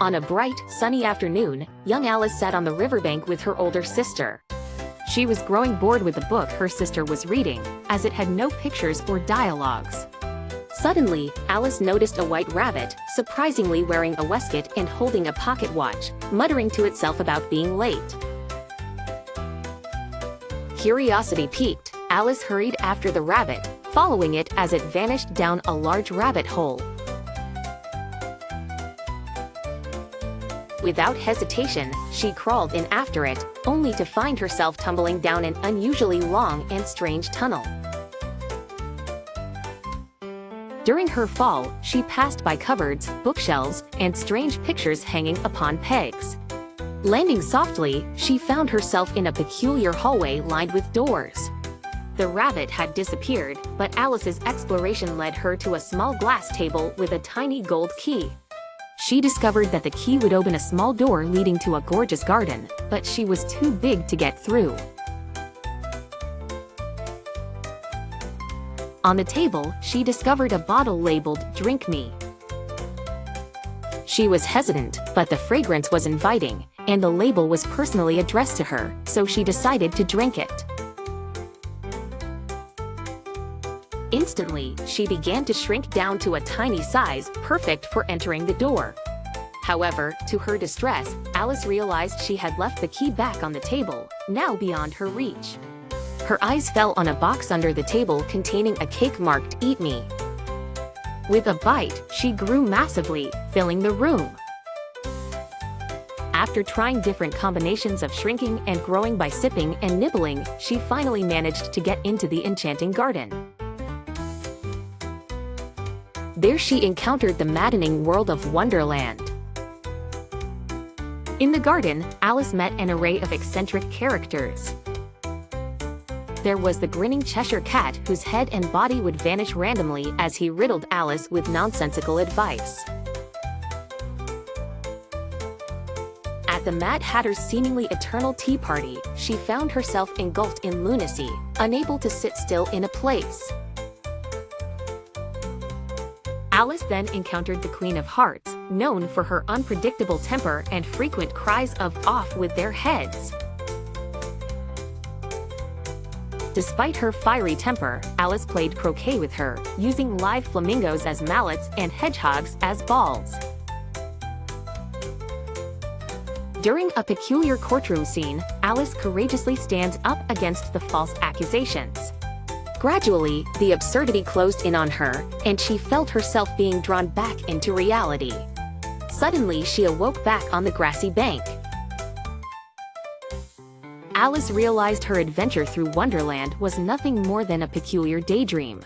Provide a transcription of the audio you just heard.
On a bright, sunny afternoon, young Alice sat on the riverbank with her older sister. She was growing bored with the book her sister was reading, as it had no pictures or dialogues. Suddenly, Alice noticed a white rabbit, surprisingly wearing a waistcoat and holding a pocket watch, muttering to itself about being late. Curiosity piqued, Alice hurried after the rabbit, following it as it vanished down a large rabbit hole. Without hesitation, she crawled in after it, only to find herself tumbling down an unusually long and strange tunnel. During her fall, she passed by cupboards, bookshelves, and strange pictures hanging upon pegs. Landing softly, she found herself in a peculiar hallway lined with doors. The rabbit had disappeared, but Alice's exploration led her to a small glass table with a tiny gold key. She discovered that the key would open a small door leading to a gorgeous garden, but she was too big to get through. On the table, she discovered a bottle labeled "Drink Me." She was hesitant, but the fragrance was inviting, and the label was personally addressed to her, so she decided to drink it. Instantly, she began to shrink down to a tiny size, perfect for entering the door. However, to her distress, Alice realized she had left the key back on the table, now beyond her reach. Her eyes fell on a box under the table containing a cake marked "Eat Me." With a bite, she grew massively, filling the room. After trying different combinations of shrinking and growing by sipping and nibbling, she finally managed to get into the enchanting garden. There she encountered the maddening world of Wonderland. In the garden, Alice met an array of eccentric characters. There was the grinning Cheshire Cat whose head and body would vanish randomly as he riddled Alice with nonsensical advice. At the Mad Hatter's seemingly eternal tea party, she found herself engulfed in lunacy, unable to sit still in a place. Alice then encountered the Queen of Hearts, known for her unpredictable temper and frequent cries of "off with their heads." Despite her fiery temper, Alice played croquet with her, using live flamingos as mallets and hedgehogs as balls. During a peculiar courtroom scene, Alice courageously stands up against the false accusations. Gradually, the absurdity closed in on her, and she felt herself being drawn back into reality. Suddenly, she awoke back on the grassy bank. Alice realized her adventure through Wonderland was nothing more than a peculiar daydream.